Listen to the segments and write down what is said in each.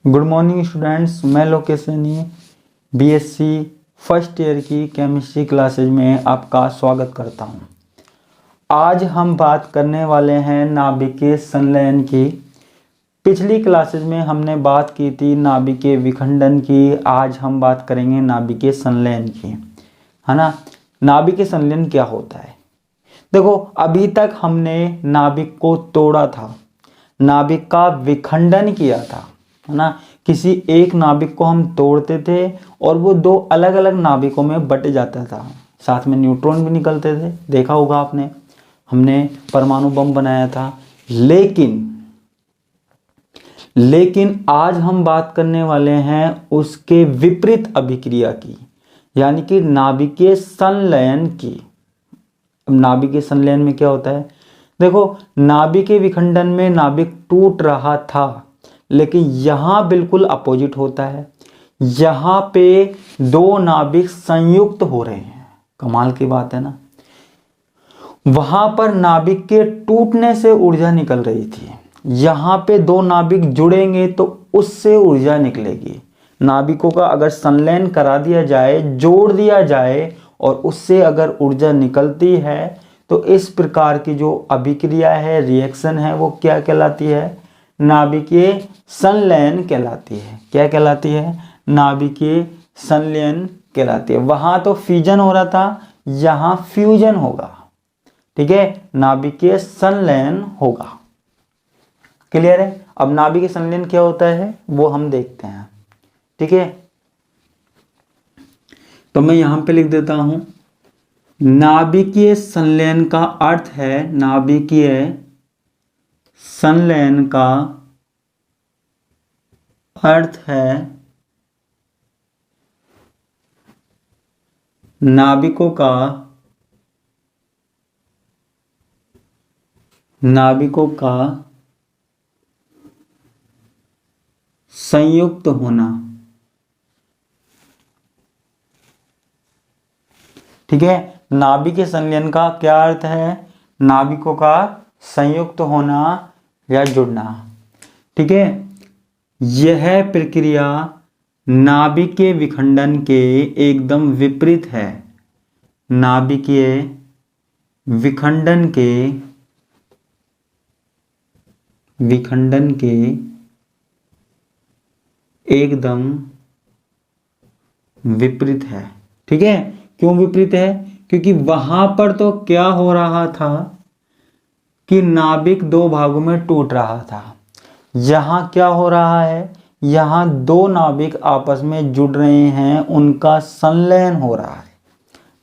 Good morning students, मैं Lokesh Saini BSc first year की chemistry classes में आपका स्वागत करता हूं। आज हम बात करने वाले हैं नाभिकीय संलयन की। पिछली क्लासेज में हमने बात की थी नाभिकीय विखंडन की, आज हम बात करेंगे नाभिकीय संलयन की, है ना। नाभिकीय संलयन क्या होता है? देखो, अभी तक हमने नाभिक को तोड़ा था, नाभिक का विखंडन किया था, है ना। किसी एक नाभिक को हम तोड़ते थे और वो दो अलग अलग नाभिकों में बट जाता था, साथ में न्यूट्रॉन भी निकलते थे, देखा होगा आपने। हमने परमाणु बम बनाया था। लेकिन आज हम बात करने वाले हैं उसके विपरीत अभिक्रिया की, यानी कि नाभिकीय संलयन की। नाभिकीय संलयन में क्या होता है? देखो, नाभिकीय विखंडन में नाभिक टूट रहा था, लेकिन यहां बिल्कुल अपोजिट होता है। यहां पे दो नाभिक संयुक्त हो रहे हैं। कमाल की बात है ना। वहां पर नाभिक के टूटने से ऊर्जा निकल रही थी, यहां पे दो नाभिक जुड़ेंगे तो उससे ऊर्जा निकलेगी। नाभिकों का अगर संलयन करा दिया जाए, जोड़ दिया जाए और उससे अगर ऊर्जा निकलती है तो इस प्रकार की जो अभिक्रिया है, रिएक्शन है, वो क्या कहलाती है? नाभिकीय संलयन कहलाती है। क्या कहलाती है? नाभिकीय संलयन कहलाती है। वहां तो फ्यूजन हो रहा था, यहां फ्यूजन होगा, ठीक है। नाभिकीय संलयन होगा। क्लियर है? अब नाभिकीय संलयन क्या होता है वो हम देखते हैं, ठीक है। तो मैं यहां पे लिख देता हूं, नाभिकीय संलयन का अर्थ है, नाभिकीय संलयन का अर्थ है नाभिकों का संयुक्त होना, ठीक है। नाभिकीय संलयन का क्या अर्थ है? नाभिकों का संयुक्त होना या जुड़ना, ठीक है। यह प्रक्रिया नाभिकीय विखंडन के एकदम विपरीत है। नाभिकीय विखंडन के एकदम विपरीत है, ठीक है। क्यों विपरीत है? क्योंकि वहां पर तो क्या हो रहा था कि नाभिक दो भागों में टूट रहा था। यहां क्या हो रहा है? यहां दो नाभिक आपस में जुड़ रहे हैं, उनका संलयन हो रहा है,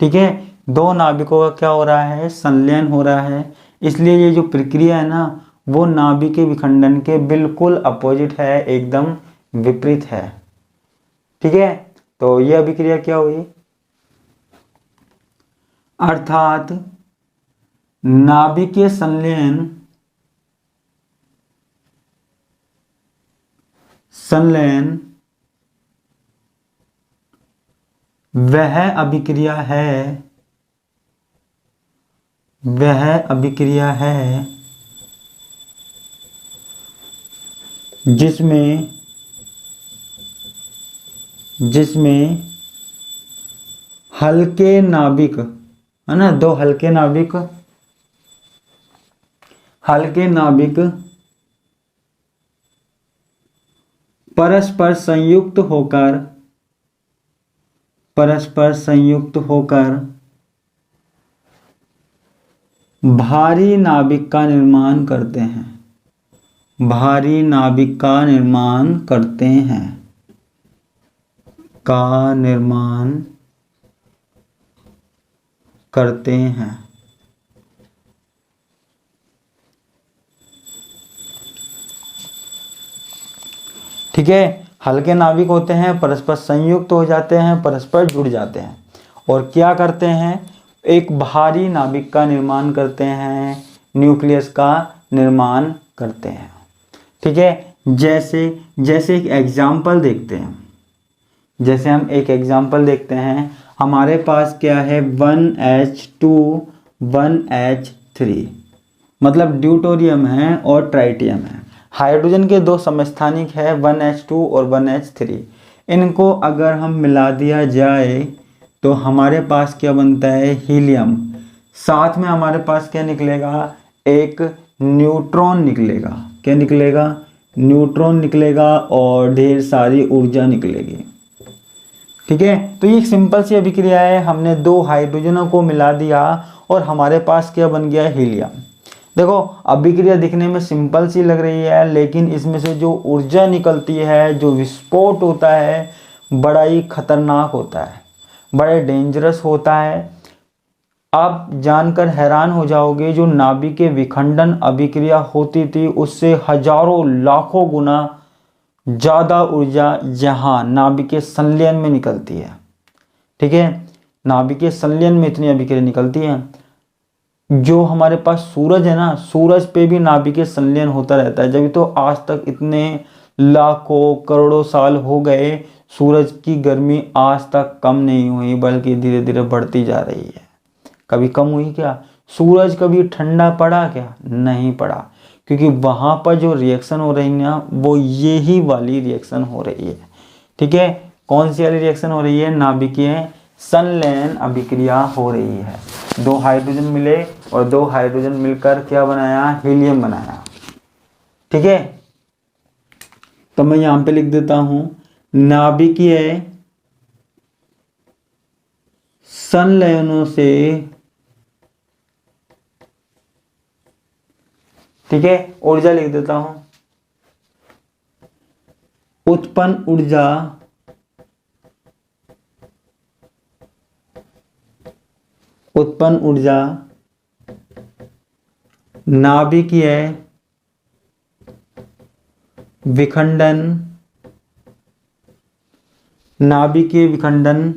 ठीक है। दो नाभिकों का क्या हो रहा है? संलयन हो रहा है। इसलिए ये जो प्रक्रिया है ना, वो नाभिकीय विखंडन के बिल्कुल अपोजिट है, एकदम विपरीत है, ठीक है। तो यह अभिक्रिया क्या हुई? अर्थात नाभिकीय संलयन वह अभिक्रिया है जिसमें हल्के नाभिक, है ना, दो हल्के नाभिक परस्पर संयुक्त होकर भारी नाभिक का निर्माण करते हैं, ठीक है। हल्के नाभिक होते हैं, परस्पर संयुक्त हो जाते हैं, परस्पर जुड़ जाते हैं और क्या करते हैं? एक भारी नाभिक का निर्माण करते हैं, न्यूक्लियस का निर्माण करते हैं, ठीक है। जैसे एक एग्जाम्पल देखते हैं, जैसे हम एक एग्जाम्पल देखते हैं। हमारे पास क्या है? 1H2 1H3, मतलब ड्यूटोरियम है और ट्राइटियम है। हाइड्रोजन के दो समस्थानिक है 1H2 और 1H3। इनको अगर हम मिला दिया जाए तो हमारे पास क्या बनता है, हीलियम। साथ में हमारे पास क्या निकलेगा, एक न्यूट्रॉन निकलेगा। क्या निकलेगा, न्यूट्रॉन निकलेगा और ढेर सारी ऊर्जा निकलेगी। ठीक है, तो ये एक सिंपल सी अभिक्रिया है। हमने दो हाइड्रोजनों को मिला दिया और हमारे पास क्या बन गया, हीलियम। देखो अभिक्रिया दिखने में सिंपल सी लग रही है, लेकिन इसमें से जो ऊर्जा निकलती है, जो विस्फोट होता है, बड़ा ही खतरनाक होता है, बड़ा डेंजरस होता है। आप जानकर हैरान हो जाओगे, जो नाभिक के विखंडन अभिक्रिया होती थी उससे हजारों लाखों गुना ज़्यादा ऊर्जा यहाँ नाभिक के संलयन में निकलती है। ठीक है, नाभिक के संलयन में इतनी अभिक्रिया निकलती है। जो हमारे पास सूरज है ना, सूरज पे भी नाभिकीय संलयन होता रहता है। जब तो आज तक इतने लाखों करोड़ों साल हो गए, सूरज की गर्मी आज तक कम नहीं हुई, बल्कि धीरे धीरे बढ़ती जा रही है। कभी कम हुई क्या, सूरज कभी ठंडा पड़ा क्या, नहीं पड़ा, क्योंकि वहां पर जो रिएक्शन हो रही है ना, वो यही वाली रिएक्शन हो रही है। ठीक है, कौन सी वाली रिएक्शन हो रही है, नाभिकीय संलयन अभिक्रिया हो रही है। दो हाइड्रोजन मिले और दो हाइड्रोजन मिलकर क्या बनाया, हीलियम बनाया। ठीक है, तो मैं यहां पे लिख देता हूं, नाभिकीय संलयनों से, ठीक है, ऊर्जा लिख देता हूं, उत्पन्न ऊर्जा नाभिकीय विखंडन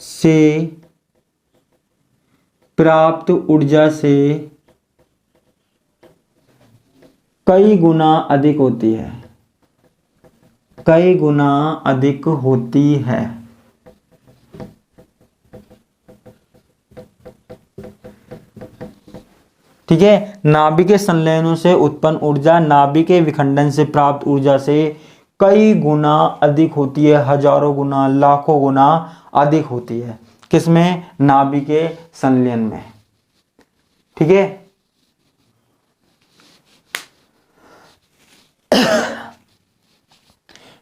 से प्राप्त ऊर्जा से कई गुना अधिक होती है, कई गुना अधिक होती है। ठीक है, नाभिक के संलयनों से उत्पन्न ऊर्जा नाभिक के विखंडन से प्राप्त ऊर्जा से कई गुना अधिक होती है, हजारों गुना, लाखों गुना अधिक होती है। किसमें, नाभिक के संलयन में। ठीक है,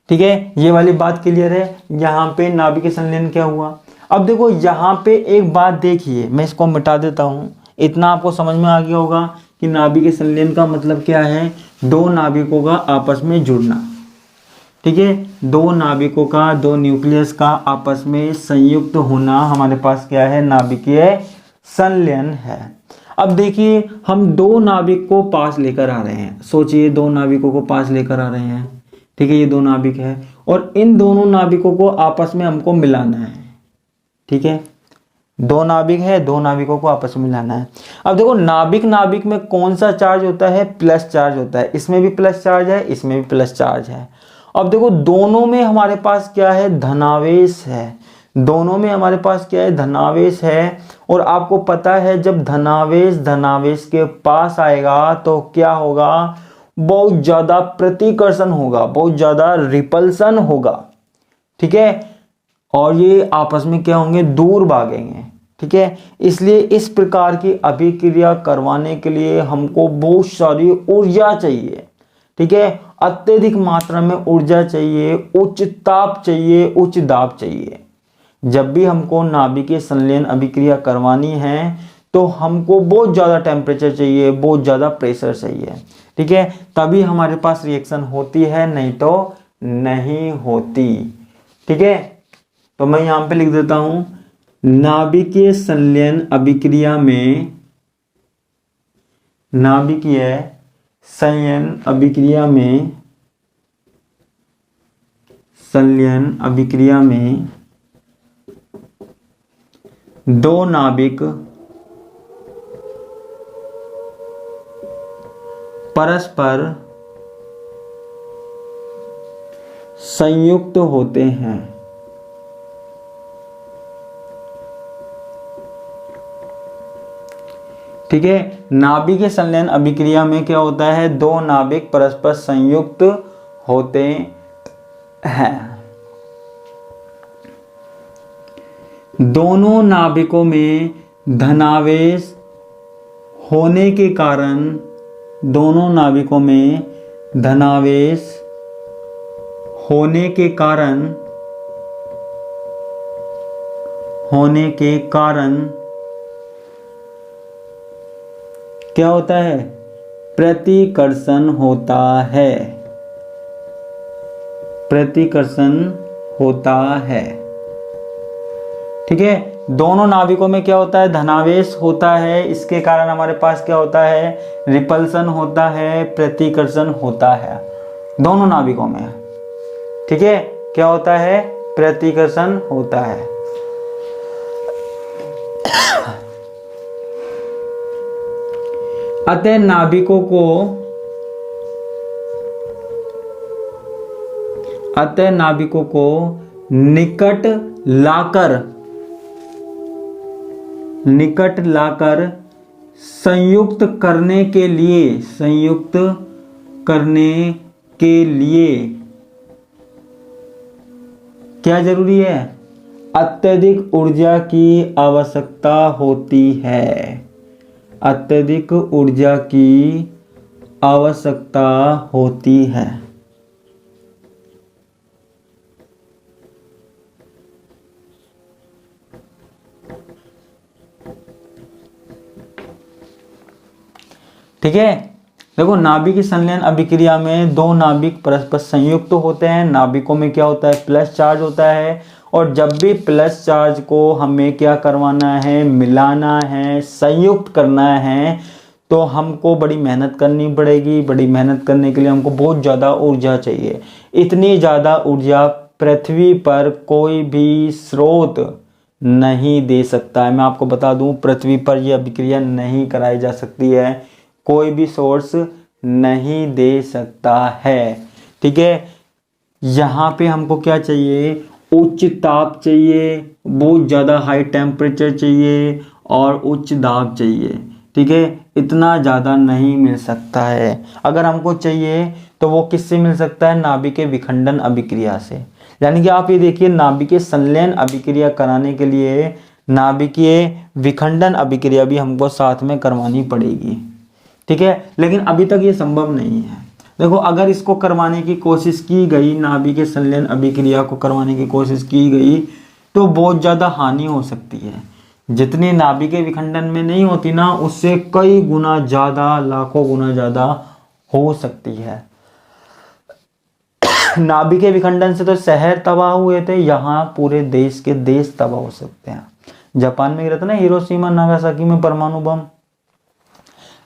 ठीक है, ये वाली बात क्लियर है। यहां पे नाभिक के संलयन क्या हुआ। अब देखो यहां पे एक बात देखिए, मैं इसको मिटा देता हूं, इतना आपको समझ में आ गया होगा कि नाभिक के संलयन का मतलब क्या है, दो नाभिकों का आपस में जुड़ना। ठीक है, दो नाभिकों का, दो न्यूक्लियस का आपस में संयुक्त होना हमारे पास क्या है, नाभिकीय संलयन है। अब देखिए हम दो नाभिक को पास लेकर आ रहे हैं, सोचिए दो नाभिकों को पास लेकर आ रहे हैं। ठीक है, ये दो नाभिक है और इन दोनों नाभिकों को आपस में हमको मिलाना है। ठीक है, दो नाभिक है, दो नाभिकों को आपस में मिलाना है। अब देखो नाभिक में कौन सा चार्ज होता है, प्लस चार्ज होता है। इसमें भी प्लस चार्ज है, इसमें भी प्लस चार्ज है। अब देखो दोनों में हमारे पास क्या है, धनावेश है। दोनों में हमारे पास क्या है, धनावेश है। और आपको पता है जब धनावेश के पास आएगा तो क्या होगा, बहुत ज्यादा प्रतिकर्षण होगा, बहुत ज्यादा रिपल्सन होगा। ठीक है, और ये आपस में क्या होंगे, दूर भागेंगे। ठीक है, इसलिए इस प्रकार की अभिक्रिया करवाने के लिए हमको बहुत सारी ऊर्जा चाहिए। ठीक है, अत्यधिक मात्रा में ऊर्जा चाहिए, उच्च ताप चाहिए, उच्च दाब चाहिए। जब भी हमको नाभिकीय संलयन अभिक्रिया करवानी है तो हमको बहुत ज़्यादा टेम्परेचर चाहिए, बहुत ज़्यादा प्रेशर चाहिए। ठीक है, तभी हमारे पास रिएक्शन होती है, नहीं तो नहीं होती। ठीक है, तो मैं यहां पे लिख देता हूं, नाभिकीय संलयन अभिक्रिया में, नाभिकीय संलयन अभिक्रिया में दो नाभिक परस्पर संयुक्त होते हैं। ठीक है। नाभिकीय संलयन अभिक्रिया में क्या होता है, दो नाभिक परस्पर संयुक्त होते हैं। दोनों नाभिकों में धनावेश होने के कारण, दोनों नाभिकों में धनावेश होने के कारण क्या होता है, प्रतिकर्षण होता है, प्रतिकर्षण होता है। ठीक है, दोनों नाभिकों में क्या होता है, धनावेश होता है, इसके कारण हमारे पास क्या होता है, रिपल्सन होता है, प्रतिकर्षण होता है दोनों नाभिकों में। ठीक है, क्या होता है, प्रतिकर्षण होता है। अतः नाभिकों को निकट लाकर संयुक्त करने के लिए क्या जरूरी है, अत्यधिक ऊर्जा की आवश्यकता होती है, अत्यधिक ऊर्जा की आवश्यकता होती है। ठीक है, देखो नाभिकीय संलयन अभिक्रिया में दो नाभिक परस्पर संयुक्त होते हैं। नाभिकों में क्या होता है, प्लस चार्ज होता है, और जब भी प्लस चार्ज को हमें क्या करवाना है, मिलाना है, संयुक्त करना है, तो हमको बड़ी मेहनत करनी पड़ेगी। बड़ी मेहनत करने के लिए हमको बहुत ज़्यादा ऊर्जा चाहिए। इतनी ज़्यादा ऊर्जा पृथ्वी पर कोई भी स्रोत नहीं दे सकता है। मैं आपको बता दूं, पृथ्वी पर यह अभिक्रिया नहीं कराई जा सकती है, कोई भी सोर्स नहीं दे सकता है। ठीक है, यहाँ पे हमको क्या चाहिए, उच्च ताप चाहिए, बहुत ज़्यादा हाई टेम्परेचर चाहिए और उच्च दाब चाहिए। ठीक है, इतना ज़्यादा नहीं मिल सकता है। अगर हमको चाहिए तो वो किससे मिल सकता है, नाभिकीय विखंडन अभिक्रिया से। यानी कि आप ये देखिए, नाभिकीय संलयन अभिक्रिया कराने के लिए नाभिकीय विखंडन अभिक्रिया भी हमको साथ में करवानी पड़ेगी। ठीक है, लेकिन अभी तक ये संभव नहीं है। देखो, अगर इसको करवाने की कोशिश की गई, नाभिकीय संलयन अभिक्रिया को करवाने की कोशिश की गई, तो बहुत ज़्यादा हानि हो सकती है। जितनी नाभिकीय विखंडन में नहीं होती ना, उससे कई गुना ज़्यादा, लाखों गुना ज़्यादा हो सकती है। नाभिकीय विखंडन से तो शहर तबाह हुए थे, यहाँ पूरे देश के देश तबाह हो सकते हैं। जापान में गिरा था ना हिरोशिमा नागासाकी में परमाणु बम,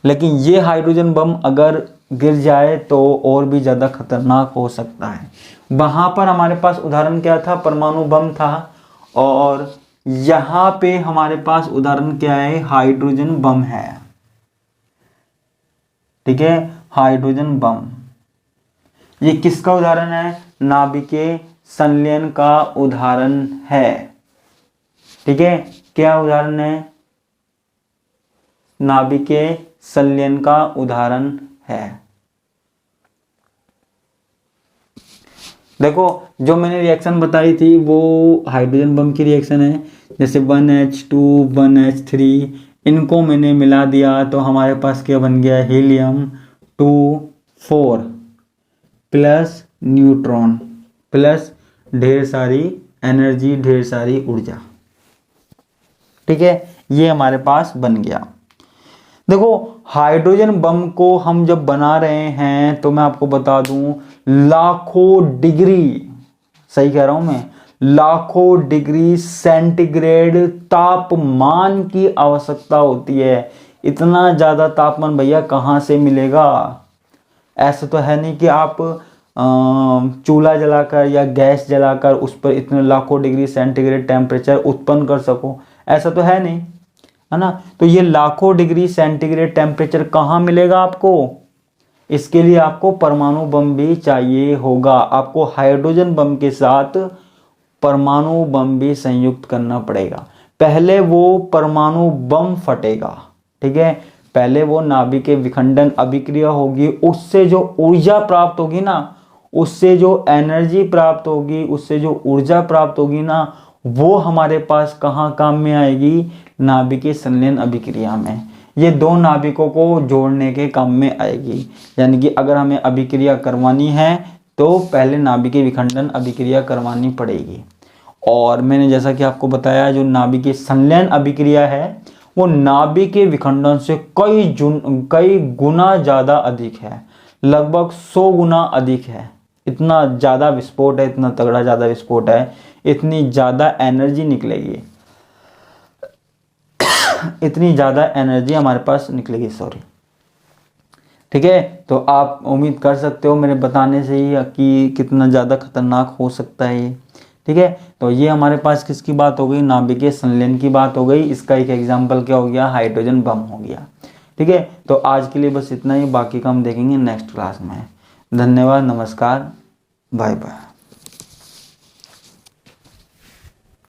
लेकिन ये हाइड्रोजन बम अगर गिर जाए तो और भी ज़्यादा खतरनाक हो सकता है। वहाँ पर हमारे पास उदाहरण क्या था, परमाणु बम था, और यहाँ पे हमारे पास उदाहरण क्या है, हाइड्रोजन बम है। ठीक है, हाइड्रोजन बम ये किसका उदाहरण है, नाभिकीय संलयन का उदाहरण है। ठीक है, क्या उदाहरण है, नाभिकीय संलयन का उदाहरण है। देखो, जो मैंने रिएक्शन बताई थी वो हाइड्रोजन बम की रिएक्शन है। जैसे 1H2 1H3, इनको मैंने मिला दिया तो हमारे पास क्या बन गया, हीलियम 2 4 प्लस न्यूट्रॉन प्लस ढेर सारी एनर्जी, ढेर सारी ऊर्जा। ठीक है, ये हमारे पास बन गया। देखो, हाइड्रोजन बम को हम जब बना रहे हैं तो मैं आपको बता दूं, लाखों डिग्री, सही कह रहा हूं मैं, लाखों डिग्री सेंटीग्रेड तापमान की आवश्यकता होती है। इतना ज़्यादा तापमान भैया कहाँ से मिलेगा। ऐसा तो है नहीं कि आप चूल्हा जलाकर या गैस जलाकर उस पर इतने लाखों डिग्री सेंटीग्रेड टेम्परेचर उत्पन्न कर सको, ऐसा तो है नहीं, है ना। तो ये लाखों डिग्री सेंटीग्रेड टेम्परेचर कहाँ मिलेगा आपको, इसके लिए आपको परमाणु बम भी चाहिए होगा। आपको हाइड्रोजन बम के साथ परमाणु बम भी संयुक्त करना पड़ेगा। पहले वो परमाणु बम फटेगा, ठीक है, पहले वो नाभिकीय विखंडन अभिक्रिया होगी, उससे जो ऊर्जा प्राप्त होगी ना, उससे जो एनर्जी प्राप्त होगी, उससे जो ऊर्जा प्राप्त होगी ना, वो हमारे पास कहाँ काम में आएगी, नाभिकीय संलयन अभिक्रिया में। ये दो नाभिकों को जोड़ने के काम में आएगी। यानी कि अगर हमें अभिक्रिया करवानी है तो पहले नाभिकीय विखंडन अभिक्रिया करवानी पड़ेगी। और मैंने जैसा कि आपको बताया, जो नाभिकीय संलयन अभिक्रिया है वो नाभिकीय विखंडन से कई गुना ज़्यादा अधिक है, लगभग 100 गुना अधिक है। इतना ज़्यादा विस्फोट है, इतना तगड़ा ज़्यादा विस्फोट है, इतनी ज़्यादा एनर्जी निकलेगी, इतनी ज़्यादा एनर्जी हमारे पास निकलेगी, सॉरी। ठीक है, तो आप उम्मीद कर सकते हो मेरे बताने से ही कि कितना ज़्यादा खतरनाक हो सकता है ये। ठीक है, तो ये हमारे पास किसकी बात हो गई, नाभिकीय संलयन की बात हो गई। इसका एक एग्जाम्पल क्या हो गया, हाइड्रोजन बम हो गया। ठीक है, तो आज के लिए बस इतना ही, बाकी का हम देखेंगे नेक्स्ट क्लास में। धन्यवाद, नमस्कार, बाय बाय।